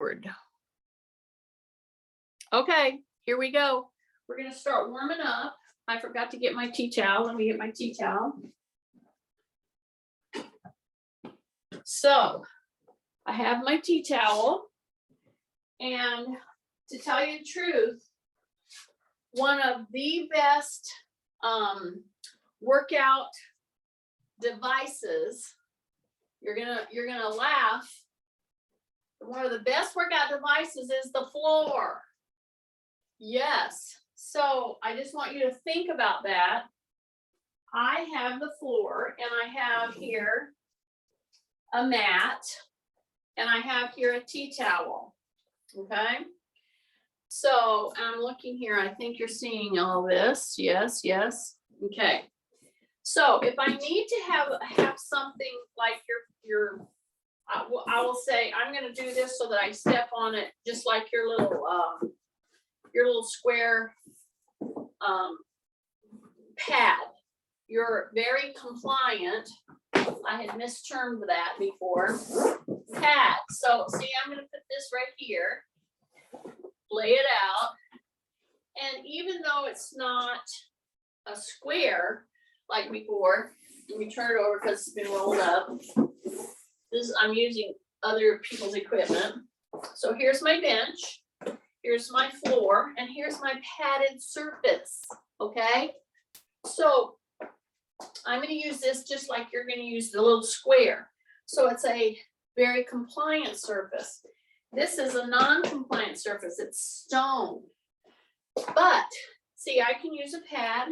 forward. Okay, here we go. We're gonna start warming up. I forgot to get my tea towel. Let me get my tea towel. So I have my tea towel, and to tell you the truth, one of the best workout devices, you're gonna laugh. One of the best workout devices is the floor. Yes. So I just want you to think about that. I have the floor, and I have here a mat, and I have here a tea towel. Okay. So I'm looking here. I think you're seeing all this. Yes, yes. Okay. So if I need to have something like I will say I'm going to do this so that I step on it just like your little square pad. You're very compliant. I had mistermed that before. Pad. So see, I'm going to put this right here, lay it out, and even though it's not a square like before, let me turn it over because it's been rolled up. I'm using other people's equipment. So here's my bench, here's my floor, and here's my padded surface. Okay, so I'm going to use this just like you're going to use the little square. So it's a very compliant surface. This is a non-compliant surface. It's stone. But see, I can use a pad.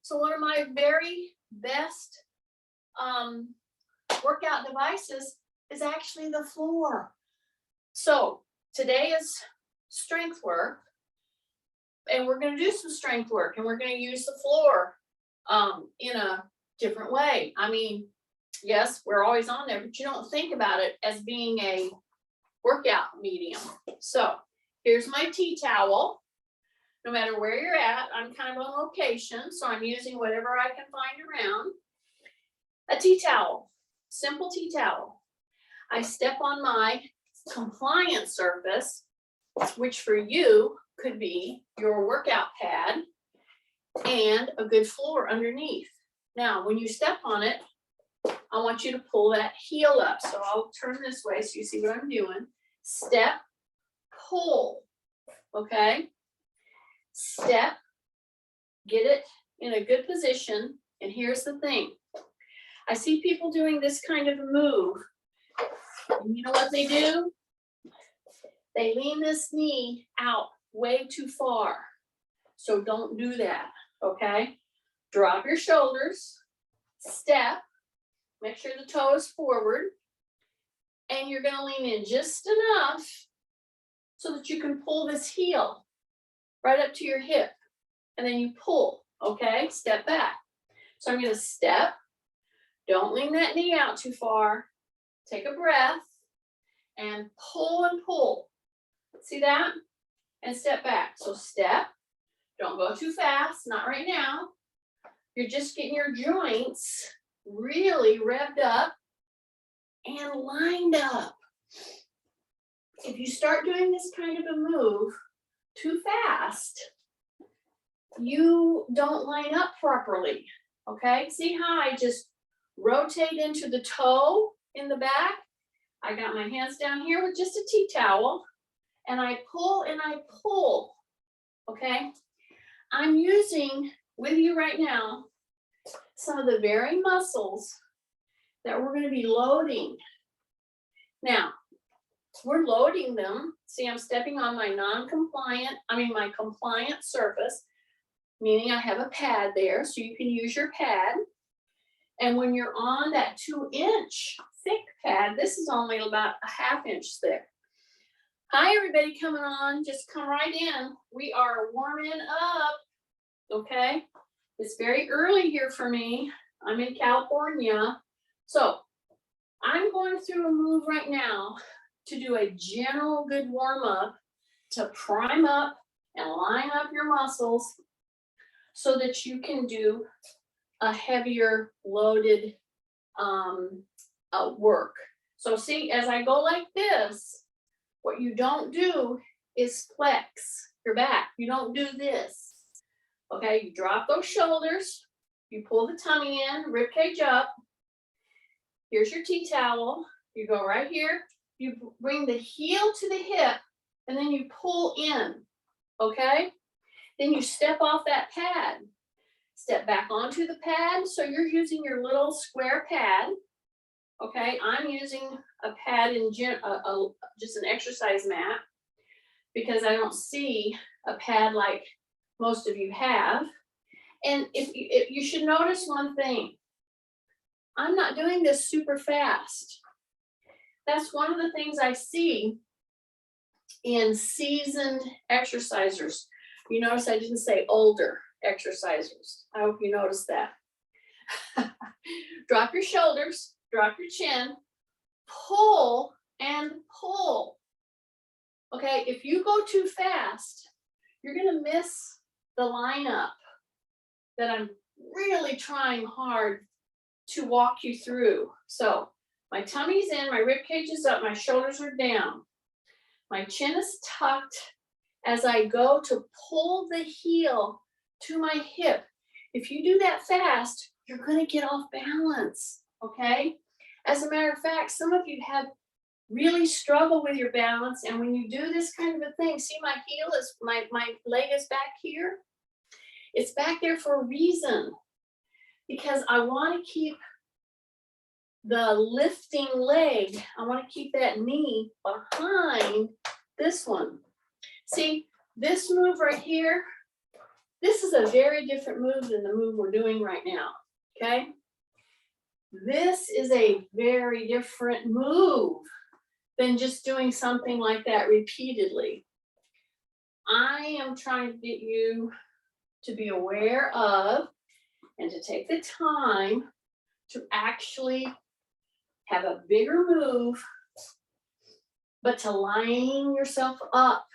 So one of my very best workout devices is actually the floor. So today is strength work, and we're going to do some strength work, and we're going to use the floor in a different way. I mean, yes, we're always on there, but you don't think about it as being a workout medium. So here's my tea towel. No matter where you're at, I'm kind of on location, so I'm using whatever I can find around. A tea towel, simple tea towel. I step on my compliant surface, which for you could be your workout pad and a good floor underneath. Now, when you step on it, I want you to pull that heel up. So I'll turn this way so you see what I'm doing. Step, pull, okay? Step, get it in a good position. And here's the thing. I see people doing this kind of a move. And you know what they do? They lean this knee out way too far. So don't do that, okay? Drop your shoulders, step, make sure the toe is forward, and you're going to lean in just enough so that you can pull this heel right up to your hip, and then you pull, okay? Step back. So I'm going to step. Don't lean that knee out too far. Take a breath and pull. See that? And step back. So step. Don't go too fast. Not right now. You're just getting your joints really revved up and lined up. If you start doing this kind of a move too fast, you don't line up properly. Okay? See how I just rotate into the toe in the back? I got my hands down here with just a tea towel, and I pull and I pull. Okay? I'm using with you right now some of the very muscles that we're going to be loading. Now, we're loading them. See, I'm stepping on my my compliant surface, meaning I have a pad there, so you can use your pad. And when you're on that 2-inch thick pad, this is only about a 1/2 inch thick. Hi, everybody coming on. Just come right in. We are warming up. Okay? It's very early here for me. I'm in California. So I'm going through a move right now to do a general good warm up, to prime up and line up your muscles so that you can do a heavier loaded work. So see, as I go like this, What you don't do is flex your back. You don't do this. Okay, you drop those shoulders, you pull the tummy in, rib cage up. Here's your tea towel. You go right here, you bring the heel to the hip, and then you pull in, okay? Then you step off that pad. Step back onto the pad. So you're using your little square pad, okay? I'm using a pad in just an exercise mat because I don't see a pad like most of you have. And if you should notice one thing, I'm not doing this super fast. That's one of the things I see in seasoned exercisers. You notice I didn't say older exercisers. I hope you noticed that. Drop your shoulders, drop your chin, pull and pull. Okay, if you go too fast, you're gonna miss the lineup that I'm really trying hard to walk you through. So my tummy's in, my rib cage is up, my shoulders are down. My chin is tucked as I go to pull the heel to my hip. If you do that fast, you're gonna get off balance, okay? As a matter of fact, some of you have really struggled with your balance, and when you do this kind of a thing, see my heel is, my leg is back here. It's back there for a reason, because I wanna keep the lifting leg, I wanna keep that knee behind this one. See, this move right here, this is a very different move than the move we're doing right now, okay? This is a very different move than just doing something like that repeatedly. I am trying to get you to be aware of and to take the time to actually have a bigger move, but to line yourself up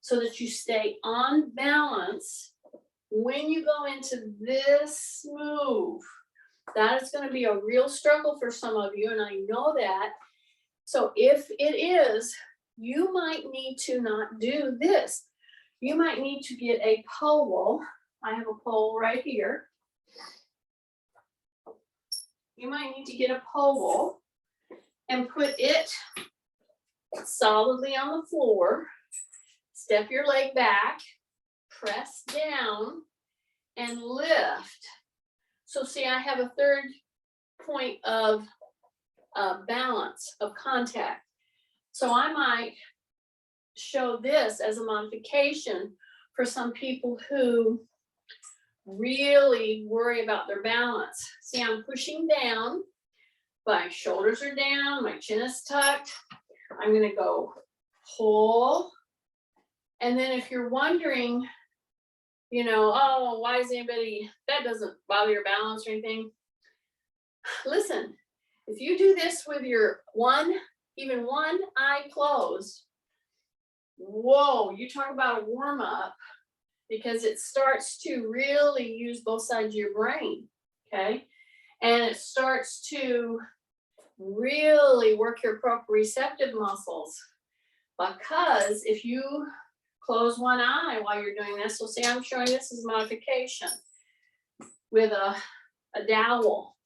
so that you stay on balance when you go into this move. That is going to be a real struggle for some of you, and I know that. So if it is, you might need to not do this. You might need to get a pole. I have a pole right here. You might need to get a pole and put it solidly on the floor. Step your leg back, press down, and lift. So see, I have a third point of balance, of contact. So I might show this as a modification for some people who really worry about their balance. See, I'm pushing down, my shoulders are down, my chin is tucked. I'm gonna go pull. And then if you're wondering, you know, oh, why is anybody, that doesn't bother your balance or anything. Listen, if you do this with your even one eye closed, whoa, you talk about a warm up, because it starts to really use both sides of your brain, okay? And it starts to really work your proprioceptive muscles, because if you close one eye while you're doing this, so say I'm showing this as a modification with a dowel,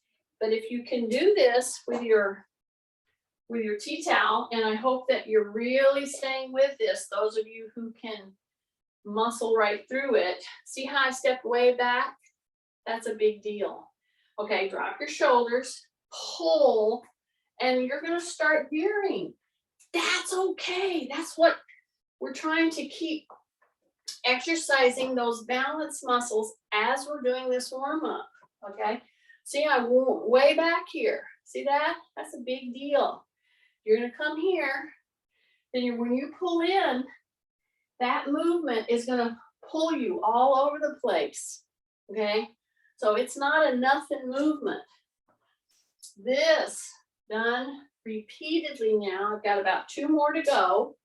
but if you can do this with your tea towel, and I hope that you're really staying with this, those of you who can muscle right through it. See how I stepped way back? That's a big deal. Okay, drop your shoulders, pull, and you're gonna start veering. That's okay. That's what we're trying to keep exercising, those balance muscles as we're doing this warm up, okay? See, I went way back here. See that? That's a big deal. You're gonna come here, then when you pull in, that movement is gonna pull you all over the place, okay? So it's not a nothing movement. This done repeatedly now. I've got about 2 more to go.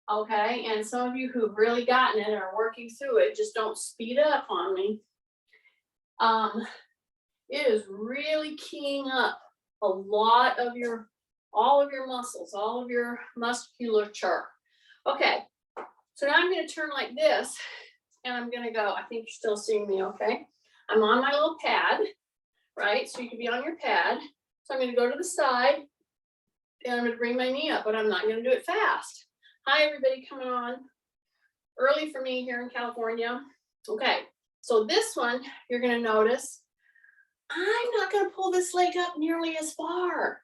Okay, and some of you who've really gotten it and are working through it, just don't speed up on me. It is really keying up a lot of your all of your muscles, all of your musculature. Okay, so now I'm going to turn like this, and I'm going to go, I think you're still seeing me, okay? I'm on my little pad, right? So you can be on your pad. So I'm going to go to the side, and I'm going to bring my knee up, but I'm not going to do it fast. Hi, everybody coming on. Early for me here in California. Okay, so this one, you're going to notice, I'm not going to pull this leg up nearly as far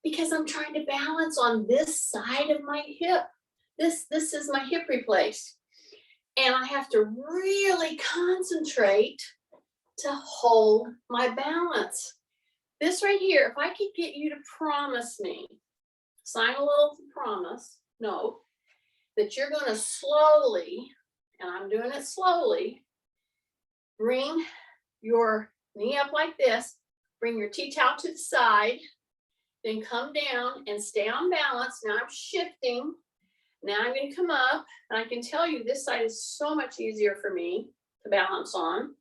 because I'm trying to balance on this side of my hip. This is my hip replaced. And I have to really concentrate to hold my balance. This right here, if I could get you to promise me, sign a little promise note, that you're going to slowly, and I'm doing it slowly, bring your knee up like this, bring your T-towel to the side, then come down and stay on balance. Now I'm shifting. Now I'm going to come up, and I can tell you this side is so much easier for me to balance on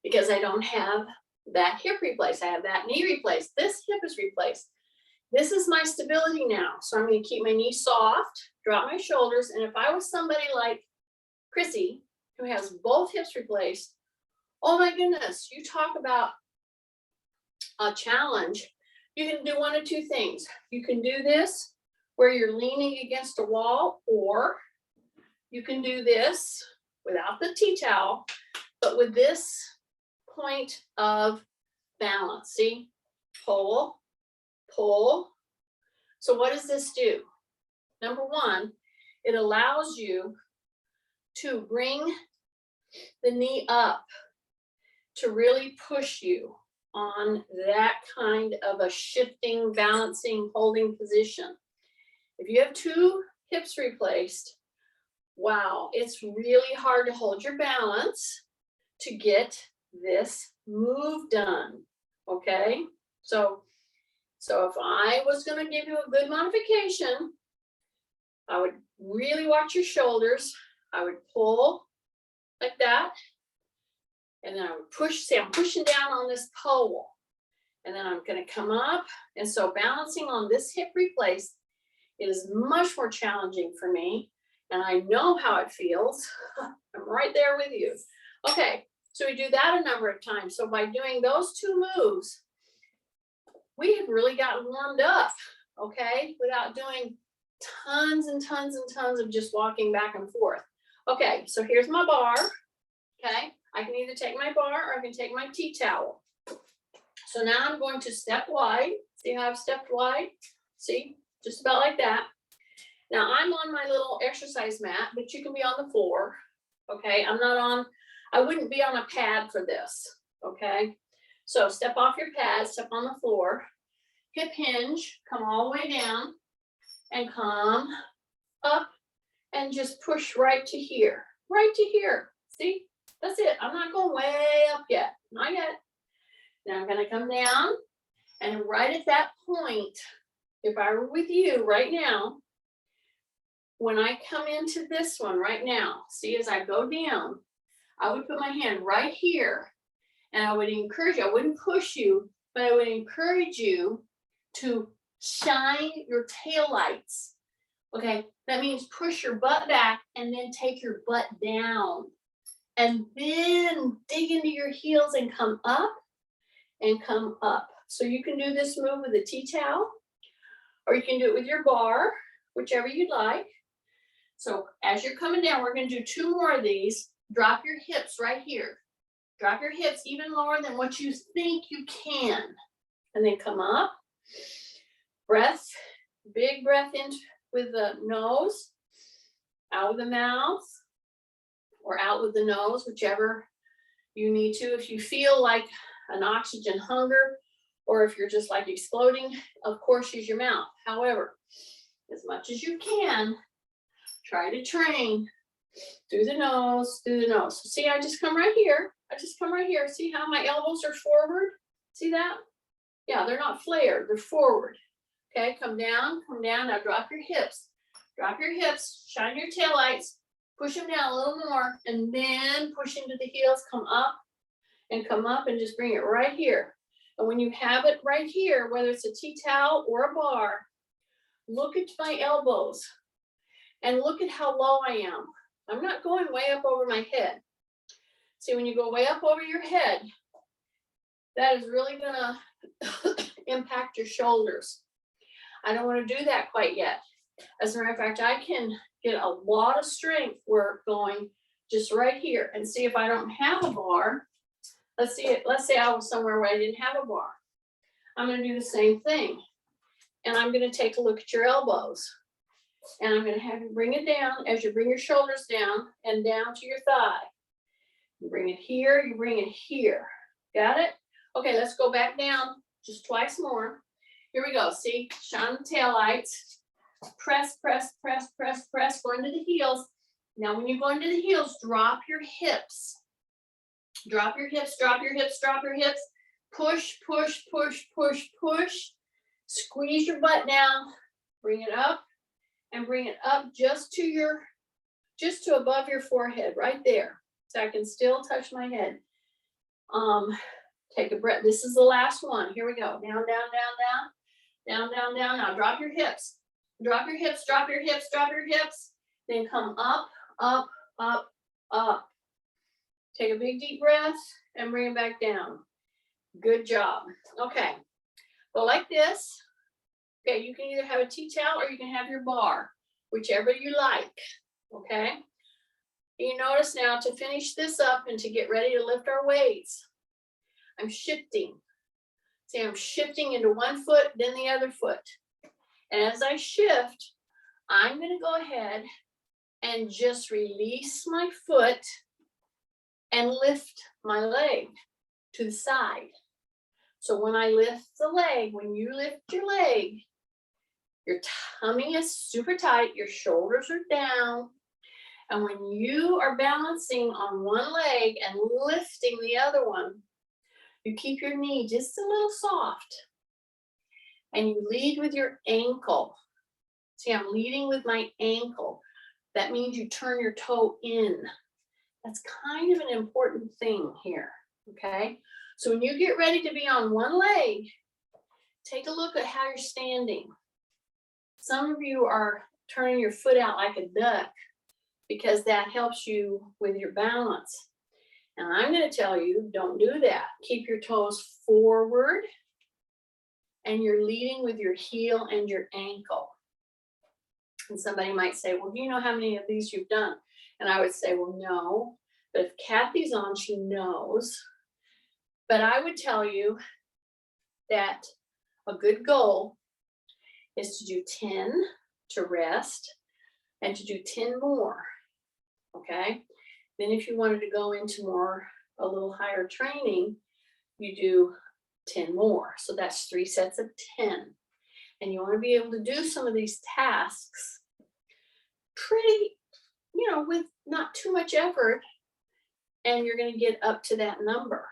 because I don't have that hip replaced. I have that knee replaced. This hip is replaced. This is my stability now. So I'm going to keep my knee soft, drop my shoulders. And if I was somebody like Chrissy, who has both hips replaced, oh my goodness, you talk about a challenge. You can do one of two things. You can do this where you're leaning against a wall, or you can do this without the T-towel, but with this point of balance. See, pull, pull. So what does this do? Number one, it allows you to bring the knee up to really push you on that kind of a shifting, balancing, holding position. If you have two hips replaced, wow, it's really hard to hold your balance to get this move done, okay? So if I was gonna give you a good modification, I would really watch your shoulders. I would pull like that, and then I would push, see I'm pushing down on this pole, and then I'm gonna come up, and so balancing on this hip replaced, it is much more challenging for me, and I know how it feels. I'm right there with you. Okay, so we do that a number of times. So by doing those two moves, we have really gotten warmed up, okay, without doing tons and tons and tons of just walking back and forth. Okay, so here's my bar, okay? I can either take my bar or I can take my T-towel. So now I'm going to step wide. See how I've stepped wide? See? Just about like that. Now I'm on my little exercise mat, but you can be on the floor, okay? I wouldn't be on a pad for this, okay? So step off your pad, step on the floor, hip hinge, come all the way down, and come up, and just push right to here, See, that's it. I'm not going way up yet, not yet. Now I'm gonna come down, and right at that point, if I were with you right now, when I come into this one right now, see, as I go down, I would put my hand right here, and I would encourage you, I wouldn't push you, but I would encourage you to shine your taillights. Okay, that means push your butt back and then take your butt down. And then dig into your heels and come up and come up. So you can do this move with a T-towel, or you can do it with your bar, whichever you'd like. So as you're coming down, we're going to do two more of these. Drop your hips right here. Drop your hips even lower than what you think you can. And then come up. Breath, big breath in with the nose, out with the mouth, or out with the nose, whichever you need to. If you feel like an oxygen hunger, or if you're just like exploding, of course, use your mouth. However, as much as you can, try to train through the nose, So see, I just come right here. See how my elbows are forward? See that? Yeah, they're not flared, they're forward. Okay, come down. Now drop your hips. Shine your taillights, push them down a little more, and then push into the heels, come up and just bring it right here. And when you have it right here, whether it's a tea towel or a bar, look at my elbows and look at how low I am. I'm not going way up over my head. See, when you go way up over your head, that is really gonna impact your shoulders. I don't want to do that quite yet. As a matter of fact, I can get a lot of strength work going just right here. And see, if I don't have a bar, let's say I was somewhere where I didn't have a bar. I'm going to do the same thing. And I'm going to take a look at your elbows. And I'm going to have you bring it down as you bring your shoulders down and down to your thigh. You bring it here, you bring it here. Got it? Okay, let's go back down just twice more. Here we go. See, shine the tail lights. Press, press, press, press, press, go into the heels. Now, when you go into the heels, drop your hips. Drop your hips, drop your hips, drop your hips. Push, push, push, push, push. Squeeze your butt down. Bring it up and bring it up just to above your forehead, right there. So I can still touch my head. Take a breath. This is the last one. Here we go. Down, down, down, down. Down, down, down. Now drop your hips. Drop your hips, drop your hips, drop your hips. Then come up, up, up, up. Take a big deep breath and bring it back down. Good job. Okay. Go like this. Okay, you can either have a tea towel or you can have your bar, whichever you like. Okay. You notice now, to finish this up and to get ready to lift our weights, I'm shifting. See, I'm shifting into one foot, then the other foot. And as I shift, I'm going to go ahead and just release my foot and lift my leg to the side. So when I lift the leg, when you lift your leg, your tummy is super tight, your shoulders are down. And when you are balancing on one leg and lifting the other one, you keep your knee just a little soft. And you lead with your ankle. See, I'm leading with my ankle. That means you turn your toe in. That's kind of an important thing here, okay? So when you get ready to be on one leg, take a look at how you're standing. Some of you are turning your foot out like a duck because that helps you with your balance. And I'm going to tell you, don't do that. Keep your toes forward, and you're leading with your heel and your ankle. And somebody might say, well, do you know how many of these you've done? And I would say, well, no. But if Kathy's on, she knows. But I would tell you that a good goal is to do 10 to rest and to do 10 more, okay? Then if you wanted to go into a little higher training, you do 10 more. So that's 3 sets of 10. And you want to be able to do some of these tasks pretty, with not too much effort, and you're going to get up to that number.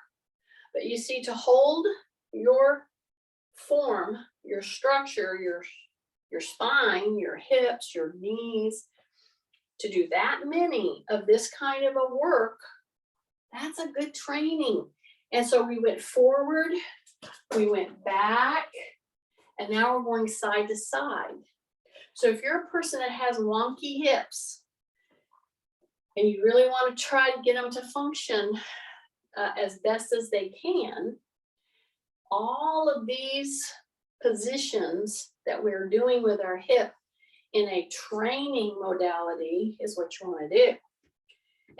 But you see, to hold your form, your structure, your spine, your hips, your knees, to do that many of this kind of a work, that's a good training. And so we went forward, we went back, and now we're going side to side. So if you're a person that has wonky hips and you really want to try to get them to function as best as they can, all of these positions that we're doing with our hip in a training modality is what you want to do.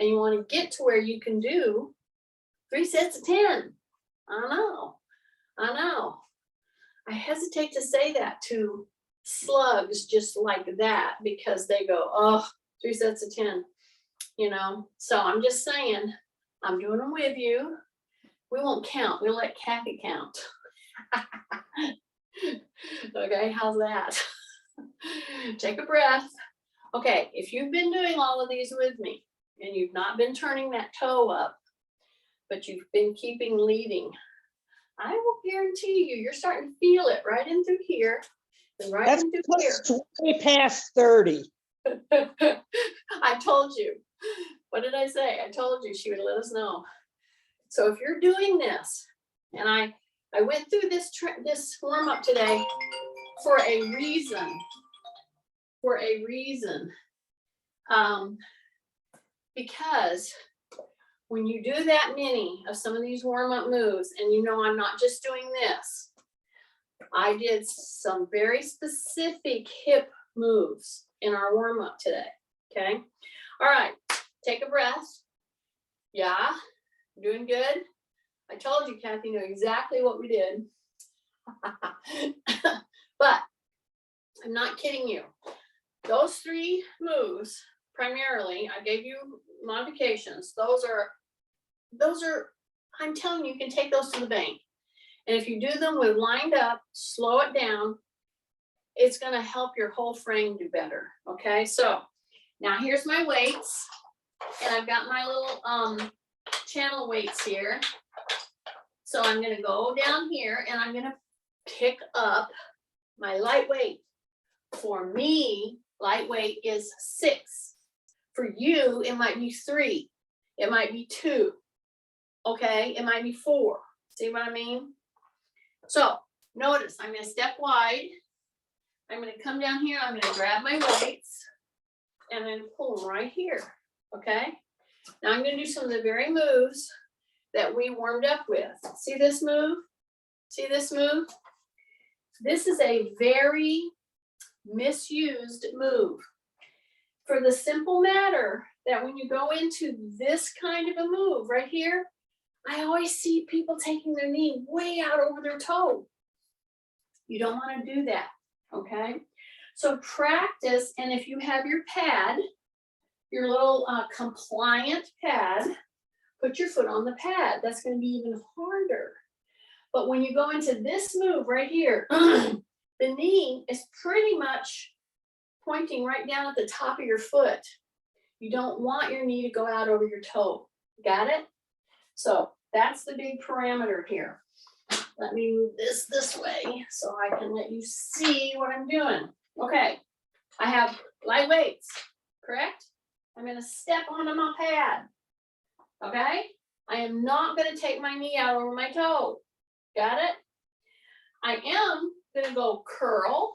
And you want to get to where you can do 3 sets of 10. I know. I hesitate to say that to slugs just like that because they go, oh, 3 sets of 10, So I'm just saying, I'm doing them with you. We won't count. We'll let Kathy count. Okay, how's that? Take a breath. Okay, if you've been doing all of these with me and you've not been turning that toe up, but you've been keeping leading, I will guarantee you're starting to feel it right in through here and right That's in through here. way past 30. I told you. What did I say? I told you she would let us know. So if you're doing this, and I went through this warm up today for a reason. For a reason. Because when you do that many of some of these warm up moves, and you know I'm not just doing this, I did some very specific hip moves in our warm up today. Okay. All right. Take a breath. Yeah. Doing good. I told you, Kathy knew exactly what we did. But I'm not kidding you. Those 3 moves, primarily, I gave you modifications. Those are, I'm telling you, you can take those to the bank. And if you do them with lined up, slow it down, it's going to help your whole frame do better. Okay, so now here's my weights, and I've got my little channel weights here. So I'm going to go down here and I'm going to pick up my lightweight. For me, lightweight is 6. For you, it might be 3. It might be 2. Okay, it might be 4. See what I mean? So notice I'm going to step wide. I'm going to come down here. I'm going to grab my weights and I'm going to pull them right here. Okay. Now I'm going to do some of the very moves that we warmed up with. See this move? See this move? This is a very misused move for the simple matter that when you go into this kind of a move right here, I always see people taking their knee way out over their toe. You don't want to do that, okay? So practice, and if you have your pad, your little compliant pad, put your foot on the pad. That's going to be even harder. But when you go into this move right here, the knee is pretty much pointing right down at the top of your foot. You don't want your knee to go out over your toe. Got it? So that's the big parameter here. Let me move this way so I can let you see what I'm doing. Okay, I have light weights, correct? I'm going to step onto my pad. Okay, I am not going to take my knee out over my toe. Got it? I am going to go curl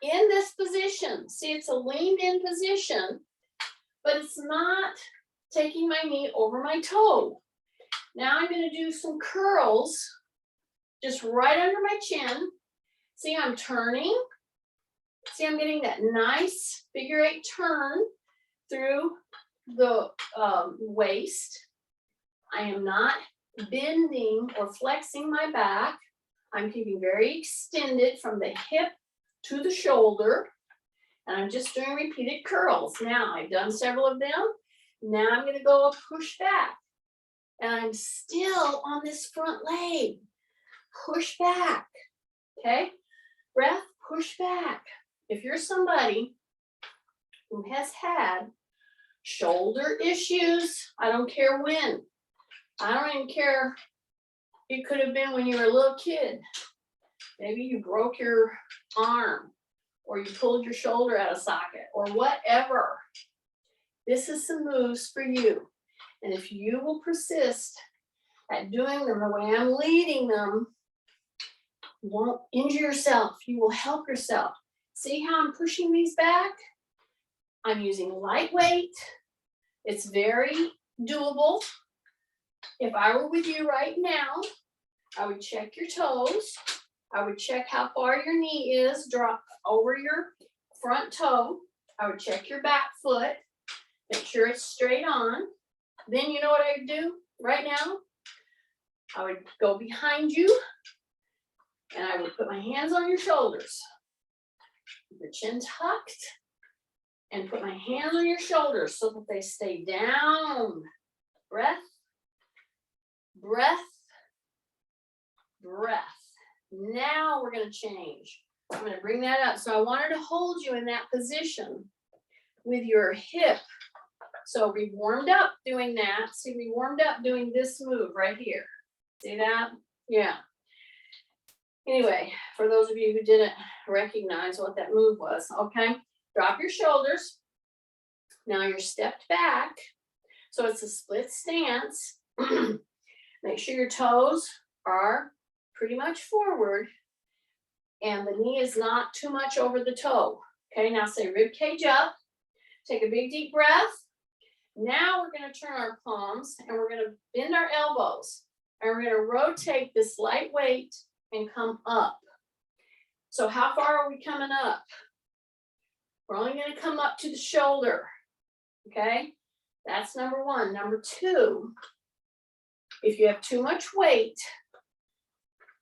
in this position. See, it's a leaned in position, but it's not taking my knee over my toe. Now I'm going to do some curls just right under my chin. See, I'm turning. See, I'm getting that nice figure 8 turn through the waist. I am not bending or flexing my back. I'm keeping very extended from the hip to the shoulder. And I'm just doing repeated curls. Now, I've done several of them. Now I'm going to go push back. And I'm still on this front leg. Push back. Okay? Breath, push back. If you're somebody who has had shoulder issues, I don't care when. I don't even care. It could have been when you were a little kid. Maybe you broke your arm or you pulled your shoulder out of socket or whatever. This is some moves for you. And if you will persist at doing them the way I'm leading them, you won't injure yourself. You will help yourself. See how I'm pushing these back? I'm using lightweight. It's very doable. If I were with you right now, I would check your toes. I would check how far your knee is, drop over your front toe. I would check your back foot, make sure it's straight on. Then you know what I would do right now? I would go behind you and I would put my hands on your shoulders. Your chin tucked and put my hands on your shoulders so that they stay down. Breath, breath, breath. Now we're going to change. I'm going to bring that up. So I wanted to hold you in that position with your hip. So we warmed up doing that. See, we warmed up doing this move right here. See that? Yeah. Anyway, for those of you who didn't recognize what that move was, okay? Drop your shoulders. Now you're stepped back. So it's a split stance. Make sure your toes are pretty much forward, and the knee is not too much over the toe. Okay, now say rib cage up. Take a big deep breath. Now we're going to turn our palms and we're going to bend our elbows. And we're going to rotate this light weight and come up. So how far are we coming up? We're only going to come up to the shoulder. Okay, that's number one. Number two, if you have too much weight,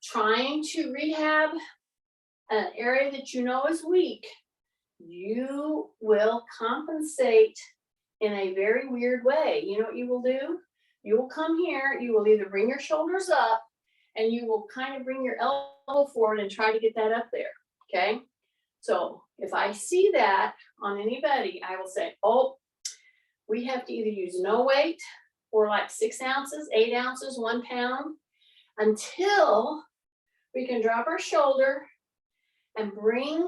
trying to rehab an area that you know is weak, you will compensate in a very weird way. You know what you will do? You will come here, you will either bring your shoulders up and you will kind of bring your elbow forward and try to get that up there, okay? So if I see that on anybody, I will say, oh, we have to either use no weight or like 6 ounces, 8 ounces, 1 pound, until we can drop our shoulder and bring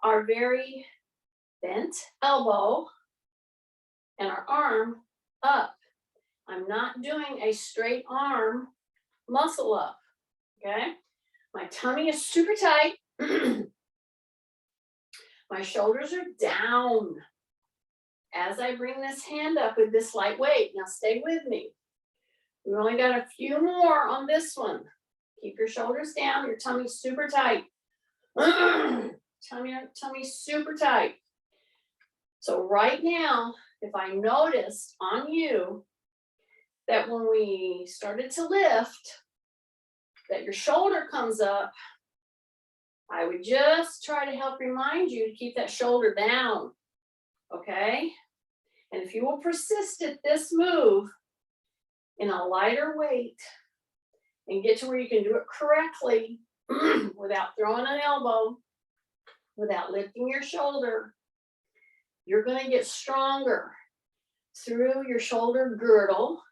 our very bent elbow and our arm up. I'm not doing a straight arm muscle up, okay? My tummy is super tight. My shoulders are down as I bring this hand up with this light weight. Now stay with me. We've only got a few more on this one. Keep your shoulders down, your tummy's super tight. Tummy super tight. So right now, if I noticed on you that when we started to lift, that your shoulder comes up, I would just try to help remind you to keep that shoulder down, okay? And if you will persist at this move in a lighter weight and get to where you can do it correctly without throwing an elbow, without lifting your shoulder, you're going to get stronger through your shoulder girdle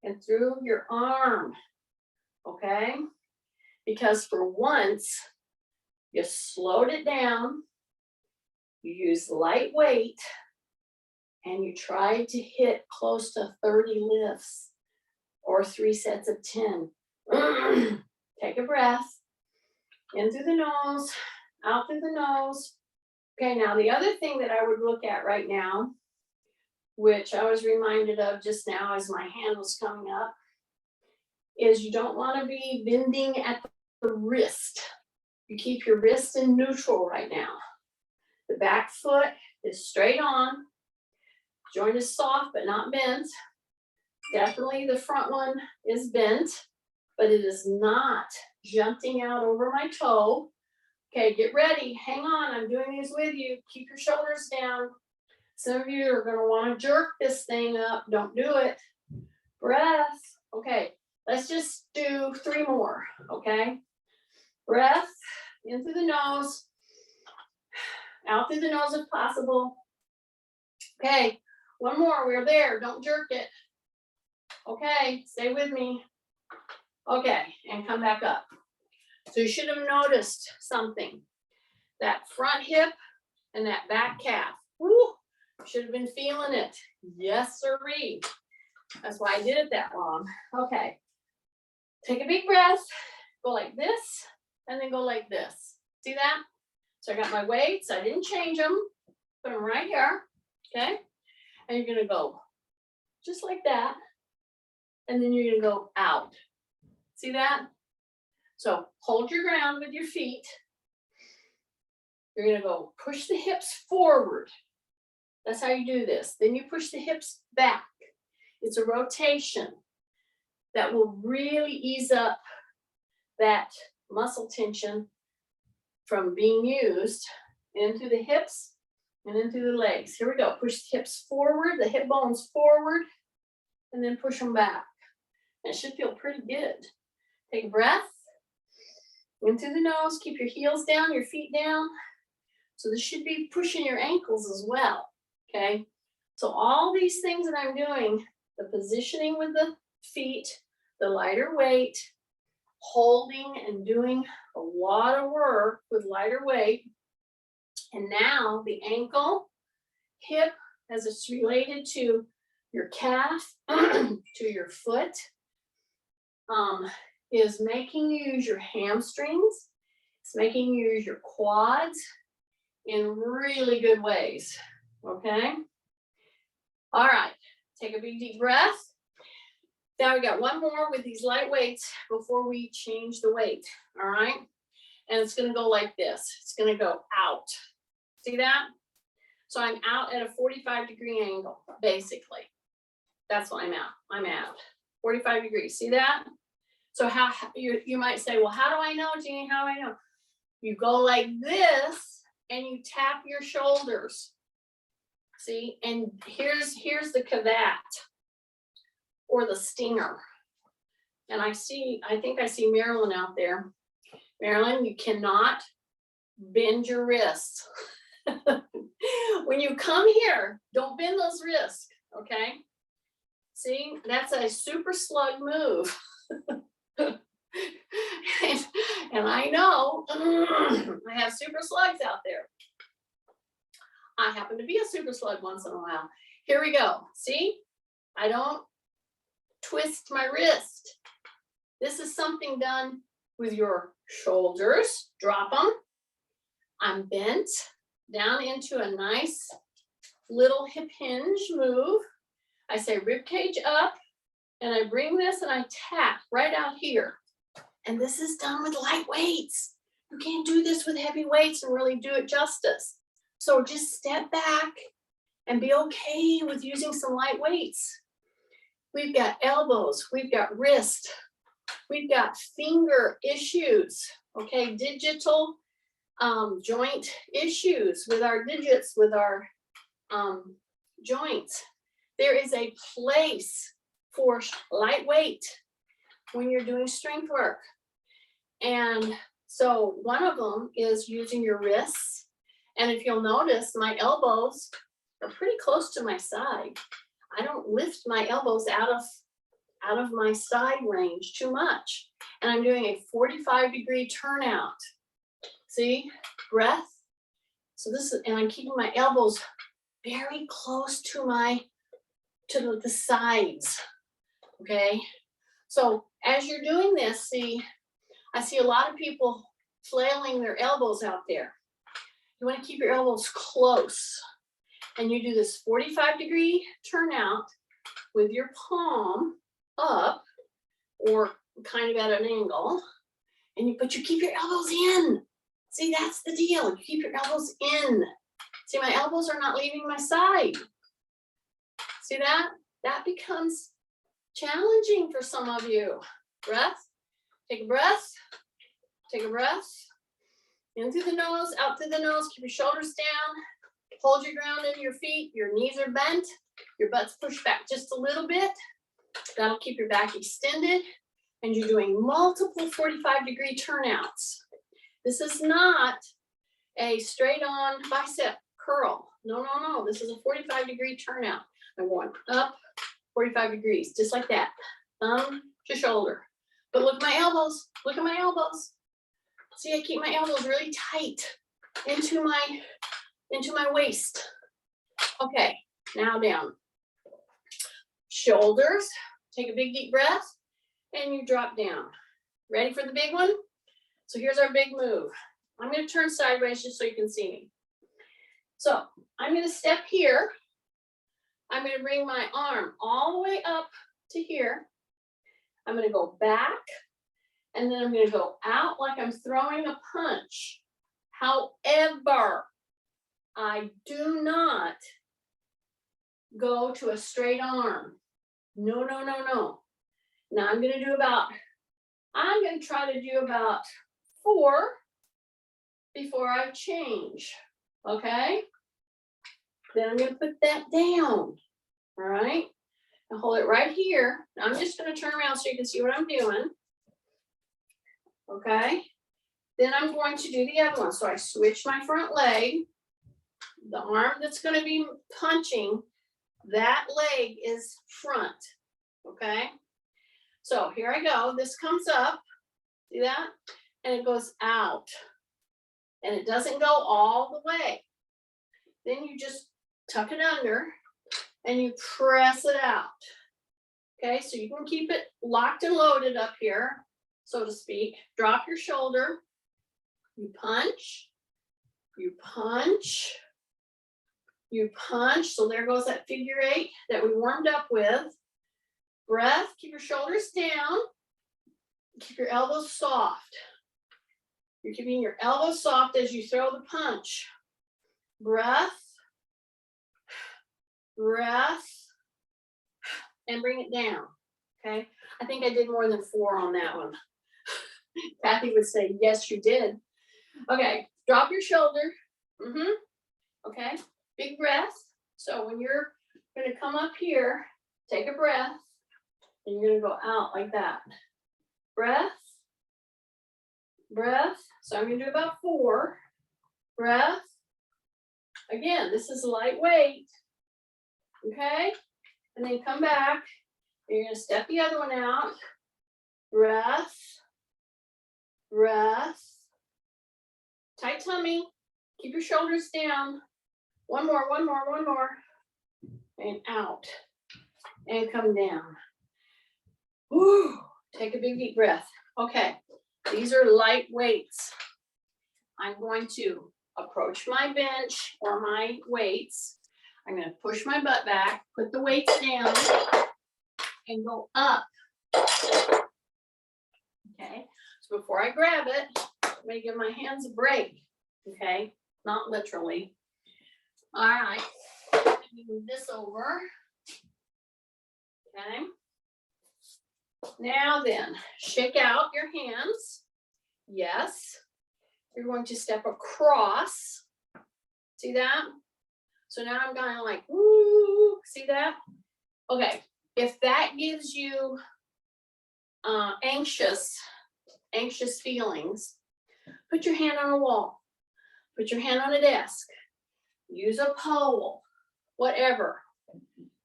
and through your arm, okay? Because for once, you slowed it down, you used light weight, and you tried to hit close to 30 lifts or 3 sets of 10. Take a breath, in through the nose, out through the nose. Okay, now the other thing that I would look at right now, which I was reminded of just now as my hand was coming up, is you don't want to be bending at the wrist. You keep your wrist in neutral right now. The back foot is straight on. Joint is soft but not bent. Definitely the front one is bent, but it is not jumping out over my toe. Okay, get ready. Hang on. I'm doing these with you. Keep your shoulders down. Some of you are going to want to jerk this thing up. Don't do it. Breath. Okay, let's just do 3 more. Okay, breath in through the nose, out through the nose if possible. Okay, 1 more. We're there. Don't jerk it. Okay, stay with me. Okay, and come back up. So you should have noticed something. That front hip and that back calf. Woo! Should have been feeling it. Yes, sirree. That's why I did it that long. Okay. Take a big breath. Go like this, and then go like this. See that? So I got my weights. I didn't change them. Put them right here. Okay? And you're going to go just like that. And then you're going to go out. See that? So hold your ground with your feet. You're going to go push the hips forward. That's how you do this. Then you push the hips back. It's a rotation that will really ease up that muscle tension from being used into the hips and into the legs. Here we go. Push the hips forward, the hip bones forward, and then push them back. It should feel pretty good. Take a breath. In through the nose. Keep your heels down, your feet down. So this should be pushing your ankles as well. Okay, so all these things that I'm doing, the positioning with the feet, the lighter weight, holding and doing a lot of work with lighter weight. And now the ankle, hip, as it's related to your calf, to your foot, is making you use your hamstrings. It's making you use your quads in really good ways, okay? All right, take a big deep breath. Now we got one more with these light weights before we change the weight, all right? And it's gonna go like this. It's gonna go out. See that? So I'm out at a 45-degree angle, basically. That's what I'm at. I'm at 45 degrees. See that? So how you might say, well, how do I know, Jeannie? How do I know? You go like this and you tap your shoulders. See, and here's the cavat or the stinger. And I think I see Marilyn out there. Marilyn, you cannot bend your wrists. When you come here, don't bend those wrists, okay? See, that's a super slug move. and I know I have super slugs out there. I happen to be a super slug once in a while. Here we go. See, I don't twist my wrist. This is something done with your shoulders. Drop them. I'm bent down into a nice little hip hinge move. I say rib cage up, and I bring this and I tap right out here. And this is done with light weights. You can't do this with heavy weights and really do it justice. So just step back and be okay with using some light weights. We've got elbows, we've got wrist, we've got finger issues, okay, digital joint issues with our digits, with our joints. There is a place for lightweight when you're doing strength work. And so one of them is using your wrists. And if you'll notice, my elbows are pretty close to my side. I don't lift my elbows out of my side range too much. And I'm doing a 45-degree turnout. See, breath. So this is, and I'm keeping my elbows very close to the sides. Okay. So as you're doing this, see, I see a lot of people flailing their elbows out there. You want to keep your elbows close. And you do this 45-degree turnout with your palm up or kind of at an angle. But you keep your elbows in. See, that's the deal. You keep your elbows in. See, my elbows are not leaving my side. See that? That becomes challenging for some of you. Breath. Take a breath. Take a breath. In through the nose, out through the nose. Keep your shoulders down. Hold your ground in your feet. Your knees are bent. Your butt's pushed back just a little bit. That'll keep your back extended. And you're doing multiple 45-degree turnouts. This is not a straight-on bicep curl. No, no, no. This is a 45-degree turnout. I'm going up 45 degrees, just like that. Thumb to shoulder. But look at my elbows. Look at my elbows. See, I keep my elbows really tight into my waist. Okay, now down. Shoulders. Take a big deep breath, and you drop down. Ready for the big one? So here's our big move. I'm going to turn sideways just so you can see me. So I'm going to step here. I'm going to bring my arm all the way up to here. I'm going to go back, and then I'm going to go out like I'm throwing a punch. However, I do not go to a straight arm. No, no, no, no. Now I'm going to try to do about 4 before I change. Okay? Then I'm going to put that down. All right? And hold it right here. Now I'm just going to turn around so you can see what I'm doing. Okay? Then I'm going to do the other one. So I switch my front leg. The arm that's going to be punching, that leg is front. Okay? So here I go. This comes up. See that? And it goes out. And it doesn't go all the way. Then you just tuck it under and you press it out. Okay, so you can keep it locked and loaded up here. so to speak. Drop your shoulder. You punch. You punch. You punch. So there goes that figure 8 that we warmed up with. Breath. Keep your shoulders down. Keep your elbows soft. You're keeping your elbows soft as you throw the punch. Breath. Breath. And bring it down. Okay. I think I did more than 4 on that one. Kathy would say, yes, you did. Okay. Drop your shoulder. Okay. Big breath. So when you're going to come up here, take a breath. And you're going to go out like that. Breath. Breath. So I'm going to do about 4. Breath. Again, this is lightweight. Okay. And then come back. And you're going to step the other one out. Breath. Breath. Tight tummy. Keep your shoulders down. One more, one more, one more. And out. And come down. Woo. Take a big deep breath. Okay. These are light weights. I'm going to approach my bench or my weights. I'm going to push my butt back, put the weights down, and go up. Okay. So before I grab it, I'm going to give my hands a break. Okay. Not literally. All right. Let me move this over. Okay. Now then, shake out your hands. Yes. You're going to step across. See that? So now I'm kind of like, woo, see that? Okay. If that gives you anxious feelings, put your hand on a wall. Put your hand on a desk. Use a pole. Whatever.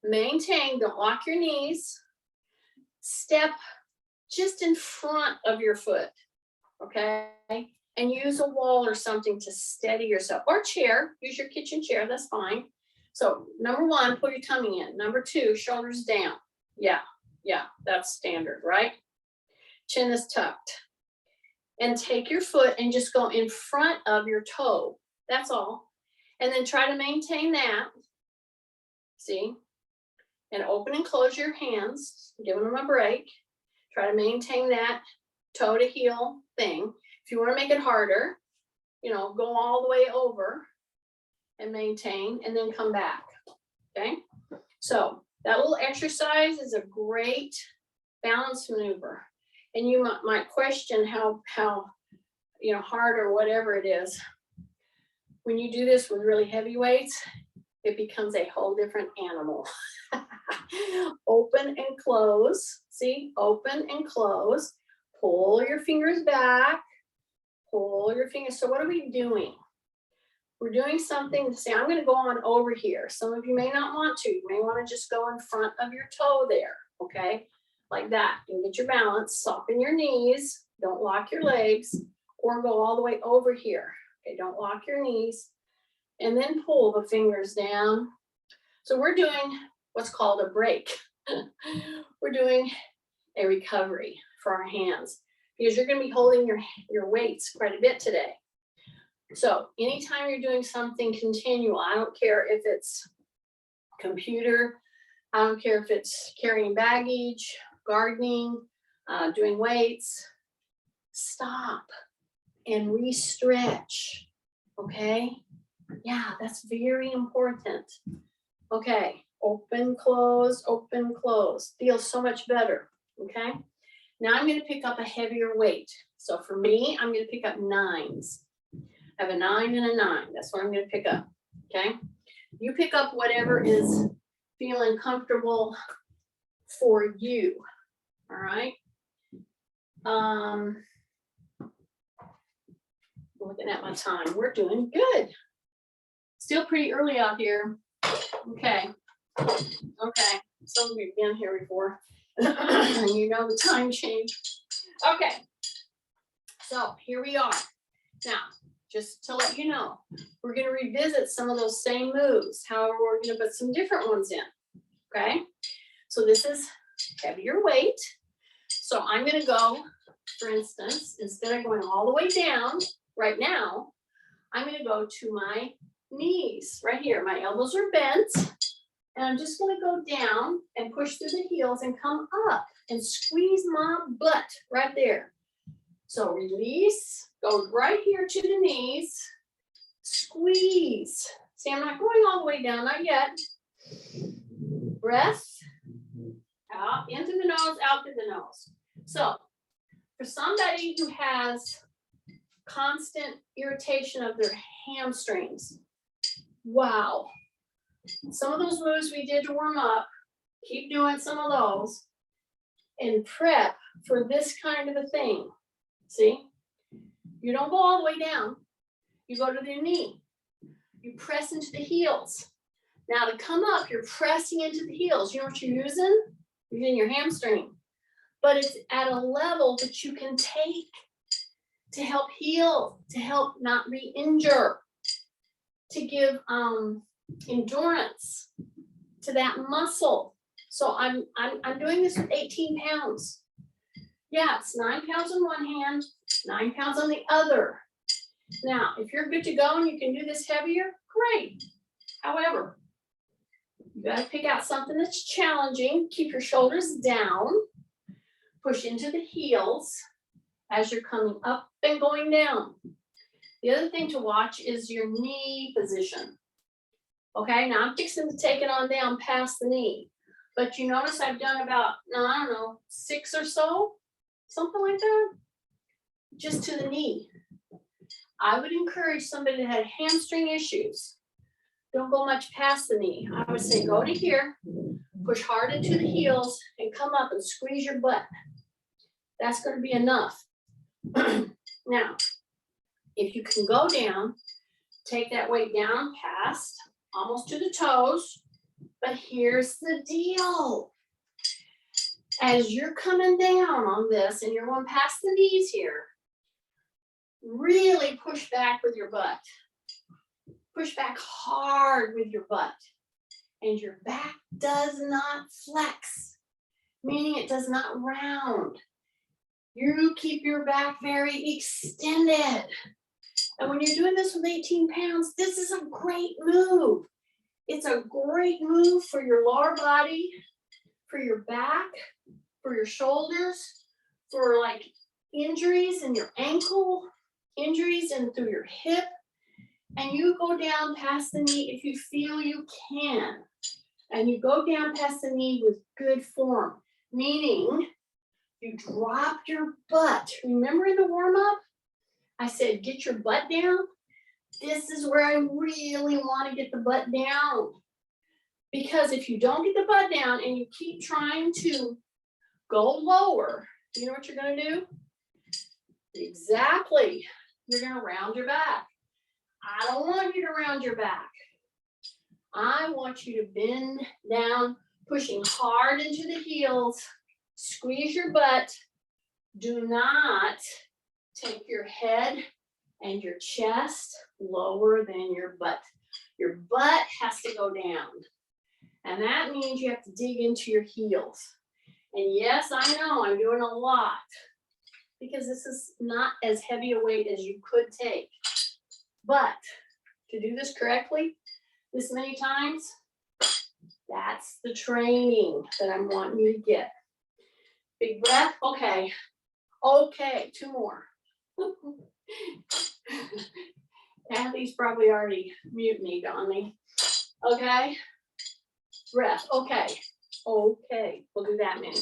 Maintain, don't lock your knees. Step just in front of your foot, okay? And use a wall or something to steady yourself. Or chair, use your kitchen chair, that's fine. So number 1, pull your tummy in. Number 2, shoulders down. Yeah, that's standard, right? Chin is tucked. And take your foot and just go in front of your toe. That's all. And then try to maintain that. See? And open and close your hands, giving them a break. Try to maintain that toe to heel thing. If you want to make it harder, go all the way over and maintain and then come back. Okay. So that little exercise is a great balance maneuver. And you might question how hard or whatever it is. When you do this with really heavy weights, it becomes a whole different animal. Open and close. See, open and close. Pull your fingers back. Pull your fingers. So what are we doing? We're doing something to say, I'm going to go on over here. Some of you may not want to. You may want to just go in front of your toe there. Okay. Like that. And get your balance. Soften your knees. Don't lock your legs. Or go all the way over here. Okay. Don't lock your knees. And then pull the fingers down. So we're doing what's called a break. We're doing a recovery for our hands because you're going to be holding your weights quite a bit today. So anytime you're doing something continual, I don't care if it's computer, I don't care if it's carrying baggage, gardening, doing weights, stop and re-stretch. Okay. Yeah, that's very important. Okay, open, close, feels so much better. Okay, now I'm going to pick up a heavier weight. So for me, I'm going to pick up 9s. I have a 9 and a 9. That's what I'm going to pick up. Okay, you pick up whatever is feeling comfortable for you. All right. Looking at my time, we're doing good. Still pretty early out here. Okay. Some of you have been here before. You know the time change. Okay. So here we are. Now, just to let you know, we're going to revisit some of those same moves. However, we're going to put some different ones in. Okay. So this is heavier weight. So I'm going to go for instance, instead of going all the way down right now, I'm going to go to my knees right here. My elbows are bent, and I'm just going to go down and push through the heels and come up and squeeze my butt right there. So release, go right here to the knees, squeeze. See, I'm not going all the way down, not yet. Breath, out into the nose, out through the nose. So for somebody who has constant irritation of their hamstrings, wow. Some of those moves we did to warm up, keep doing some of those and prep for this kind of a thing. See, you don't go all the way down. You go to the knee. You press into the heels. Now to come up, you're pressing into the heels. You know what you're using? You're using your hamstring. But it's at a level that you can take to help heal, to help not re-injure, to give endurance to that muscle. So I'm doing this with 18 pounds. Yeah, it's 9 pounds on one hand, 9 pounds on the other. Now, if you're good to go and you can do this heavier, great. However, you got to pick out something that's challenging. Keep your shoulders down. Push into the heels as you're coming up and going down. The other thing to watch is your knee position. Okay, now I'm fixing to take it on down past the knee. But you notice I've done about, I don't know, 6 or so, something like that, just to the knee. I would encourage somebody that had hamstring issues, don't go much past the knee. I would say go to here, push hard into the heels, and come up and squeeze your butt. That's going to be enough. Now, if you can go down, take that weight down past, almost to the toes. But here's the deal. As you're coming down on this and you're going past the knees here, really push back with your butt. Push back hard with your butt. And your back does not flex, meaning it does not round. You keep your back very extended. And when you're doing this with 18 pounds, this is a great move. It's a great move for your lower body, for your back, for your shoulders, for like injuries in your ankle, injuries in through your hip. And you go down past the knee if you feel you can. And you go down past the knee with good form, meaning you drop your butt. Remember in the warm-up, I said, get your butt down. This is where I really want to get the butt down. Because if you don't get the butt down and you keep trying to go lower, you know what you're going to do? Exactly. You're going to round your back. I don't want you to round your back. I want you to bend down, pushing hard into the heels. Squeeze your butt. Do not take your head and your chest lower than your butt. Your butt has to go down. And that means you have to dig into your heels. And yes, I know I'm doing a lot because this is not as heavy a weight as you could take. But to do this correctly, this many times, that's the training that I'm wanting you to get. Big breath. Okay. Okay, 2 more. Kathy's probably already mutinied on me. Okay. Breath. Okay. Okay. We'll do that many.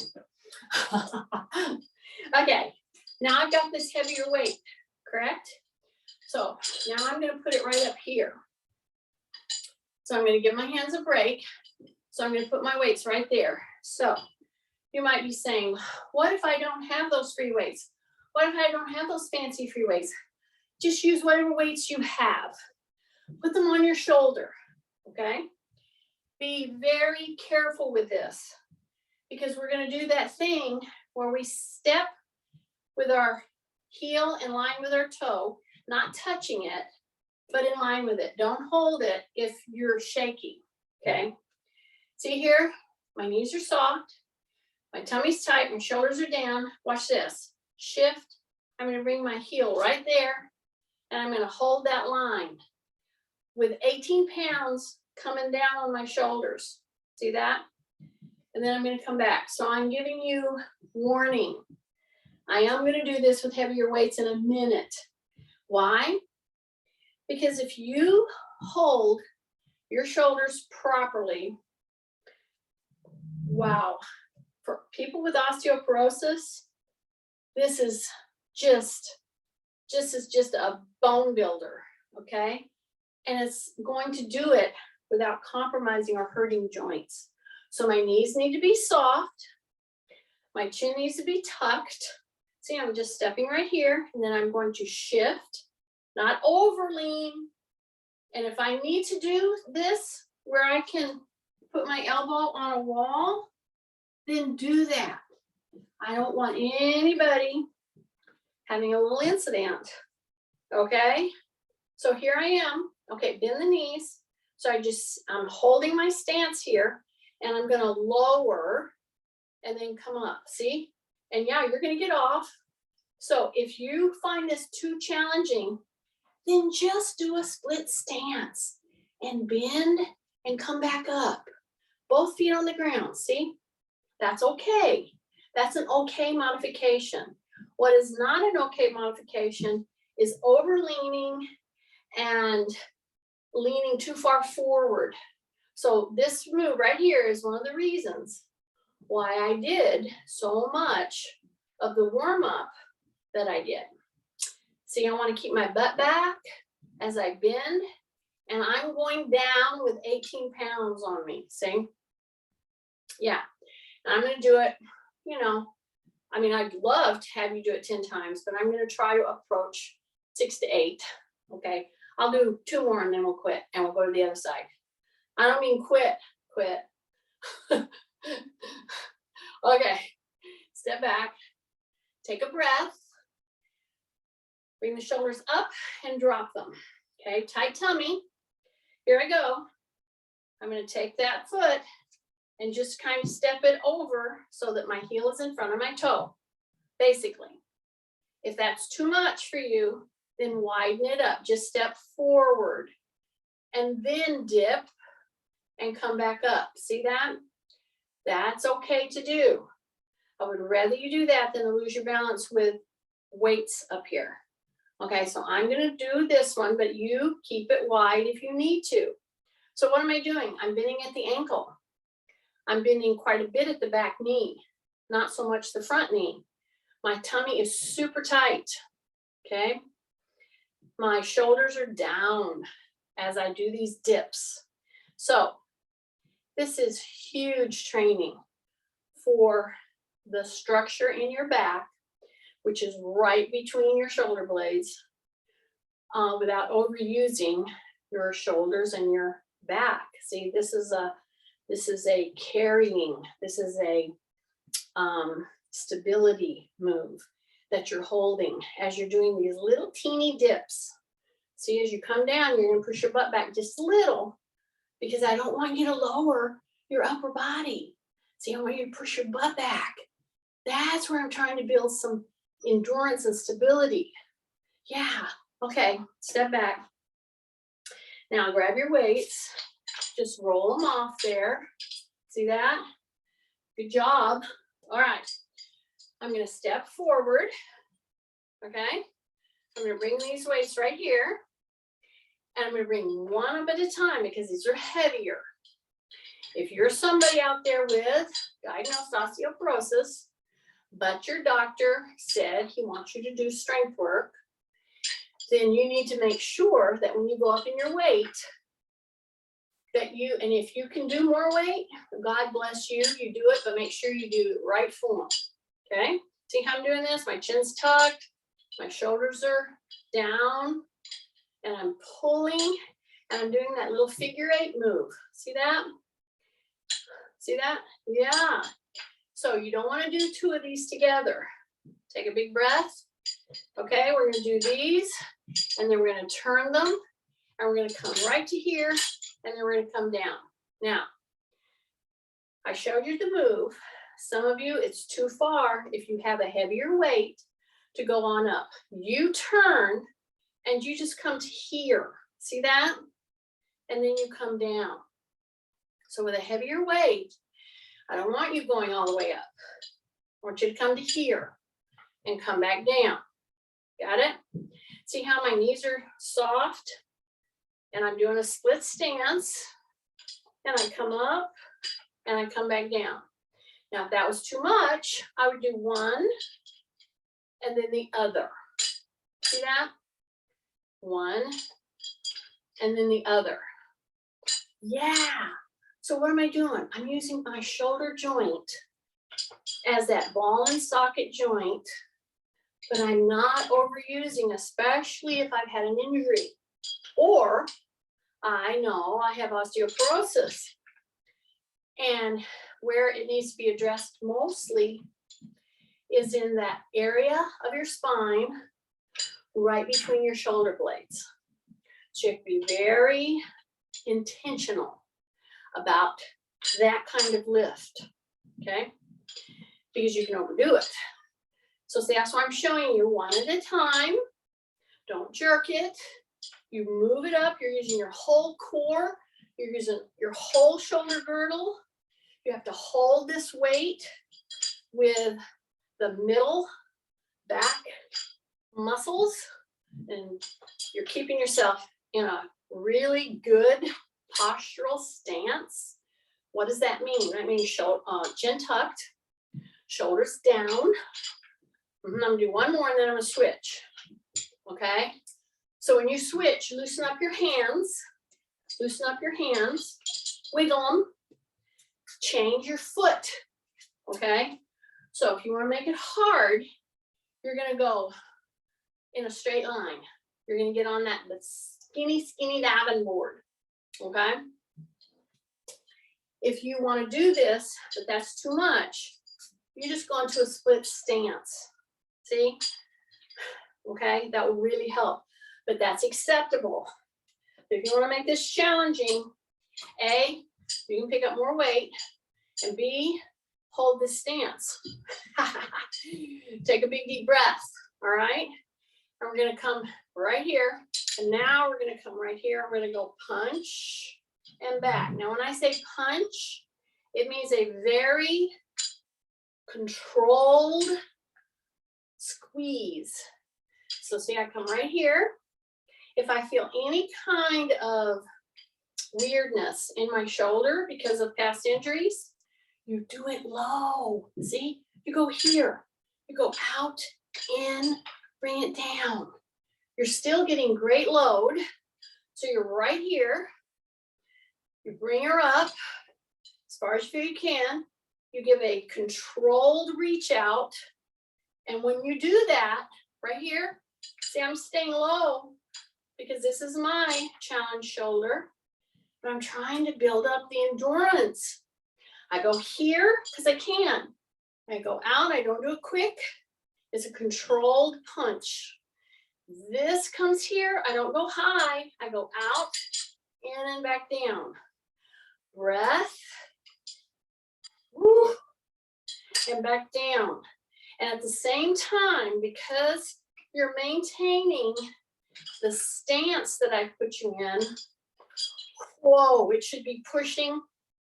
Okay. Now I've got this heavier weight, correct? So now I'm going to put it right up here. So I'm going to give my hands a break. So I'm going to put my weights right there. So you might be saying, what if I don't have those free weights? What if I don't have those fancy free weights? Just use whatever weights you have. Put them on your shoulder, okay? Be very careful with this because we're going to do that thing where we step with our heel in line with our toe, not touching it, but in line with it. Don't hold it if you're shaky, okay? See here, my knees are soft, my tummy's tight, my shoulders are down. Watch this. shift. I'm going to bring my heel right there, and I'm going to hold that line with 18 pounds coming down on my shoulders. See that? And then I'm going to come back. So I'm giving you warning. I am going to do this with heavier weights in a minute. Why? Because if you hold your shoulders properly, wow, for people with osteoporosis, this is just a bone builder, okay? And it's going to do it without compromising or hurting joints. So my knees need to be soft. My chin needs to be tucked. See, I'm just stepping right here, and then I'm going to shift, not over lean. And if I need to do this where I can put my elbow on a wall, then do that. I don't want anybody having a little incident, okay? So here I am. Okay, bend the knees. So I'm holding my stance here, and I'm gonna lower and then come up, see? And yeah, you're gonna get off. So if you find this too challenging, then just do a split stance and bend and come back up. Both feet on the ground, see? That's okay. That's an okay modification. What is not an okay modification is over leaning and leaning too far forward. So this move right here is one of the reasons why I did so much of the warm-up that I did. See, I want to keep my butt back as I bend, and I'm going down with 18 pounds on me, see? Yeah, and I'm going to do it, you know, I mean, I'd love to have you do it 10 times, but I'm going to try to approach 6 to 8, okay? I'll do 2 more and then we'll quit, and we'll go to the other side. I don't mean quit. Okay, step back, take a breath, bring the shoulders up and drop them. Okay, tight tummy. Here I go. I'm going to take that foot and just kind of step it over so that my heel is in front of my toe, basically. If that's too much for you, then widen it up. Just step forward and then dip and come back up. See that? That's okay to do. I would rather you do that than to lose your balance with weights up here. Okay, so I'm going to do this one, but you keep it wide if you need to. So what am I doing? I'm bending at the ankle. I'm bending quite a bit at the back knee, not so much the front knee. My tummy is super tight, okay? My shoulders are down as I do these dips. So this is huge training for the structure in your back, which is right between your shoulder blades, without overusing your shoulders and your back. See, this is a carrying, this is a stability move that you're holding as you're doing these little teeny dips. See, as you come down, you're going to push your butt back just a little, because I don't want you to lower your upper body. See, I want you to push your butt back. That's where I'm trying to build some endurance and stability. Yeah, okay, step back. Now grab your weights, just roll them off there. See that? Good job. All right, I'm gonna step forward, okay? I'm gonna bring these weights right here, and I'm gonna bring one up at a time because these are heavier. If you're somebody out there with diagnosed osteoporosis, but your doctor said he wants you to do strength work, then you need to make sure that when you go up in your weight, that and if you can do more weight, God bless you, you do it, but make sure you do the right form, okay? See how I'm doing this? My chin's tucked, my shoulders are down, and I'm pulling, and I'm doing that little figure 8 move. See that? See that? Yeah. So you don't want to do 2 of these together. Take a big breath. Okay, we're going to do these, and then we're going to turn them, and we're going to come right to here, and then we're going to come down. Now, I showed you the move. Some of you, it's too far if you have a heavier weight to go on up. You turn and you just come to here. See that? And then you come down. So with a heavier weight, I don't want you going all the way up. I want you to come to here and come back down. Got it? See how my knees are soft? And I'm doing a split stance. And I come up and I come back down. Now, if that was too much, I would do one and then the other. See that? One and then the other. Yeah. So what am I doing? I'm using my shoulder joint as that ball and socket joint, but I'm not overusing, especially if I've had an injury or I know I have osteoporosis. And where it needs to be addressed mostly is in that area of your spine right between your shoulder blades. So you have to be very intentional about that kind of lift, okay? Because you can overdo it. So see, that's why I'm showing you one at a time. Don't jerk it. You move it up. You're using your whole core. You're using your whole shoulder girdle. You have to hold this weight with the middle back muscles, and you're keeping yourself in a really good postural stance. What does that mean? That means chin tucked, shoulders down. I'm gonna do one more and then I'm gonna switch. Okay? So when you switch, loosen up your hands, wiggle them, change your foot. Okay? So if you want to make it hard, you're gonna go in a straight line. You're gonna get on that skinny diving board. Okay? If you want to do this, but that's too much, you just go into a split stance. See? Okay, that will really help, but that's acceptable. If you want to make this challenging, A, you can pick up more weight, and B, hold this stance. Take a big deep breath, all right? And we're gonna come right here, and now we're gonna come right here. We're gonna go punch and back. Now, when I say punch, it means a very controlled squeeze. So see, I come right here. If I feel any kind of weirdness in my shoulder because of past injuries, you do it low. See, you go here, you go out, in, bring it down. You're still getting great load. So you're right here. You bring her up as far as you can. You give a controlled reach out. And when you do that, right here, see, I'm staying low because this is my challenge shoulder, but I'm trying to build up the endurance. I go here because I can. I go out, I don't do it quick. It's a controlled punch. This comes here, I don't go high, I go out, in and back down. Breath, woo, and back down. And at the same time, because you're maintaining the stance that I put you in, whoa, it should be pushing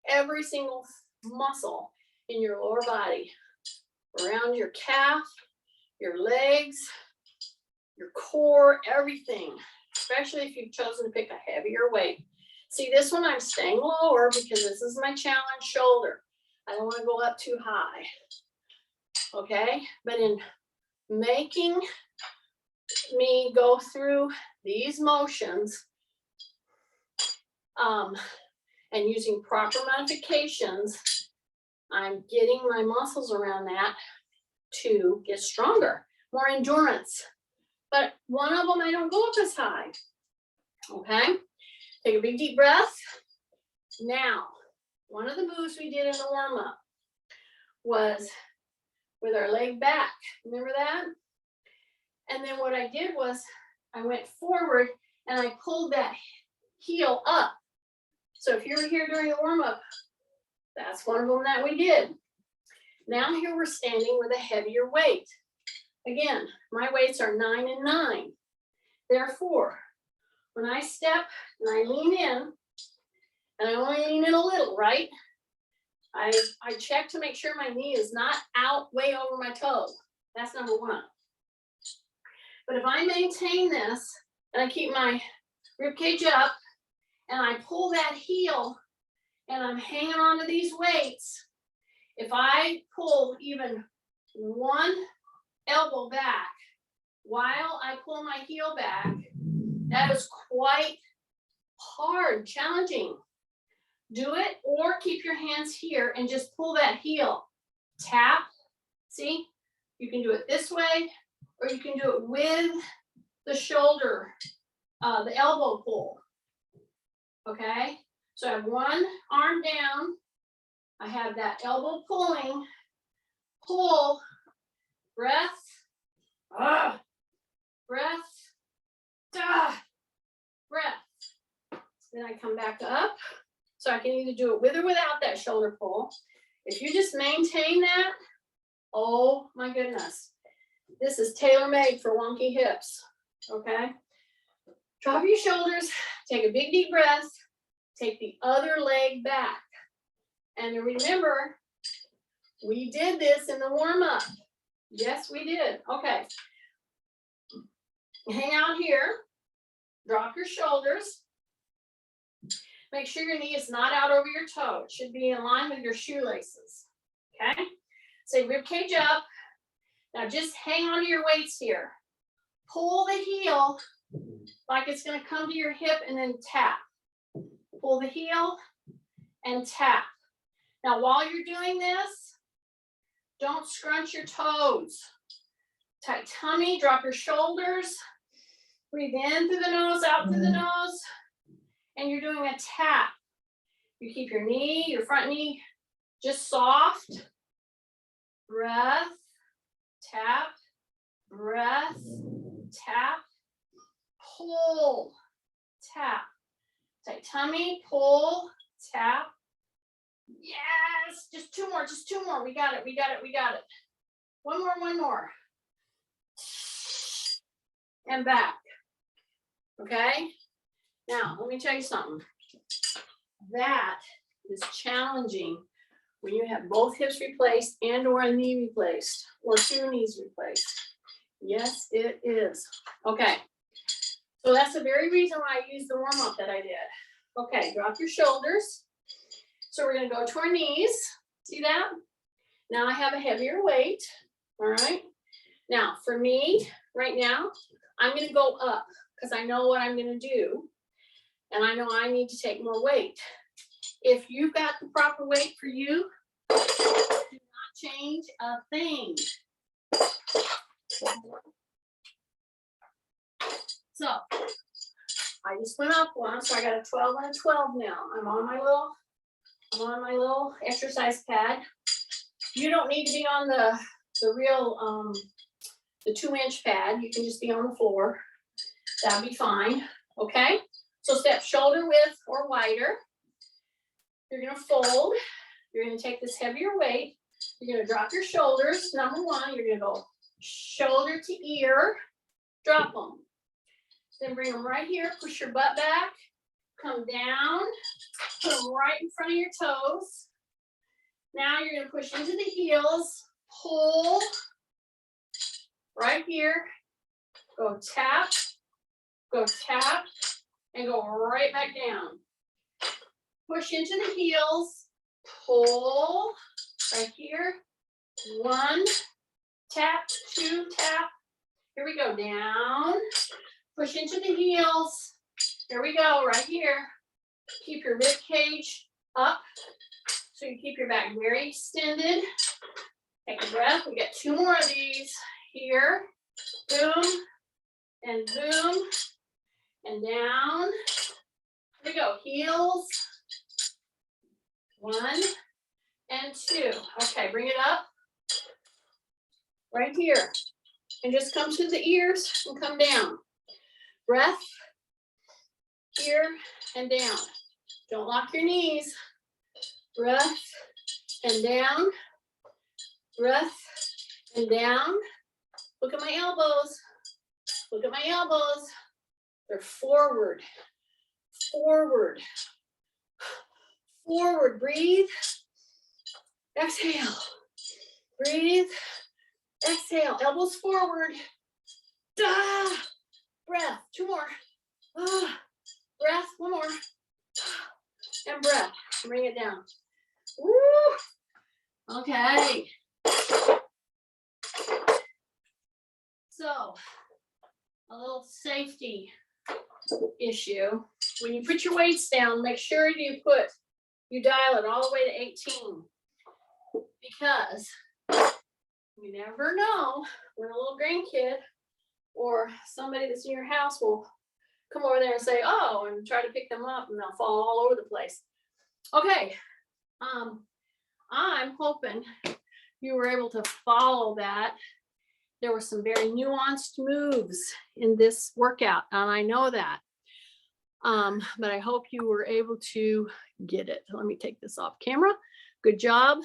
every single muscle in your lower body, around your calf, your legs, your core, everything, especially if you've chosen to pick a heavier weight. See, this one I'm staying lower because this is my challenge shoulder. I don't want to go up too high. Okay, but in making me go through these motions and using proper modifications, I'm getting my muscles around that to get stronger, more endurance. But one of them, I don't go up as high. Okay, take a big deep breath. Now, one of the moves we did in the warm-up was with our leg back. Remember that? And then what I did was I went forward and I pulled that heel up. So if you were here during the warm-up, that's one of them that we did. Now here we're standing with a heavier weight. Again, my weights are 9 and 9. Therefore, when I step and I lean in, and I only lean in a little, right? I check to make sure my knee is not out way over my toe. That's number one. But if I maintain this and I keep my rib cage up and I pull that heel and I'm hanging on to these weights, if I pull even one elbow back while I pull my heel back, that is quite hard, challenging. Do it, or keep your hands here and just pull that heel. Tap. See, you can do it this way, or you can do it with the shoulder, the elbow pull. Okay, so I have one arm down. I have that elbow pulling, pull, breath, breath, breath. Then I come back up. So I can either do it with or without that shoulder pull. If you just maintain that, oh my goodness. This is tailor-made for wonky hips, okay? Drop your shoulders, take a big deep breath, take the other leg back. And remember, we did this in the warm-up. Yes, we did. Okay. Hang out here, drop your shoulders. Make sure your knee is not out over your toe. It should be in line with your shoelaces, okay? Say rib cage up. Now just hang on to your weights here. Pull the heel like it's gonna come to your hip and then tap. Pull the heel and tap. Now while you're doing this, don't scrunch your toes. Tight tummy, drop your shoulders. Breathe in through the nose, out through the nose. And you're doing a tap. You keep your knee, your front knee, just soft. Breath, tap, breath, tap, pull, tap. Tight tummy, pull, tap. Yes, just two more. We got it. One more. And back. Okay? Now, let me tell you something. That is challenging when you have both hips replaced and or a knee replaced or two knees replaced. Yes, it is. Okay. So that's the very reason why I used the warm-up that I did. Okay, drop your shoulders. So we're going to go to our knees. See that? Now I have a heavier weight. All right. Now, for me, right now, I'm going to go up because I know what I'm going to do. And I know I need to take more weight. If you've got the proper weight for you, do not change a thing. So I just went up one, so I got a 12 and a 12 now. I'm on my little exercise pad. You don't need to be on the real the 2-inch pad. You can just be on the floor. That'll be fine. Okay. So step shoulder width or wider. You're going to fold. You're going to take this heavier weight. You're going to drop your shoulders. Number one, you're going to go shoulder to ear. Drop them. Then bring them right here. Push your butt back. Come down. Put them right in front of your toes. Now you're going to push into the heels. Pull. Right here. Go tap. Go tap. And go right back down. Push into the heels. Pull. Right here. 1. Tap. 2. Tap. Here we go. Down. Push into the heels. Here we go. Right here. Keep your rib cage up. So you keep your back very extended. Take a breath. We got 2 more of these. Here. Boom. And boom. And down. Here we go. Heels. 1 and 2. Okay, bring it up. Right here. And just come to the ears and come down. Breath. Here and down. Don't lock your knees. Breath and down. Breath and down. Look at my elbows. Look at my elbows. They're forward, forward, forward. Breathe. Exhale. Breathe. Exhale. Elbows forward. Breath. 2 more. Breath. 1 more. And breath. Bring it down. Woo. Okay. So, a little safety issue. When you put your weights down, make sure you dial it all the way to 18. Because you never know when a little grandkid or somebody that's in your house will come over there and say, oh, and try to pick them up and they'll fall all over the place. Okay. I'm hoping you were able to follow that. There were some very nuanced moves in this workout, and I know that. But I hope you were able to get it. Let me take this off camera. Good job.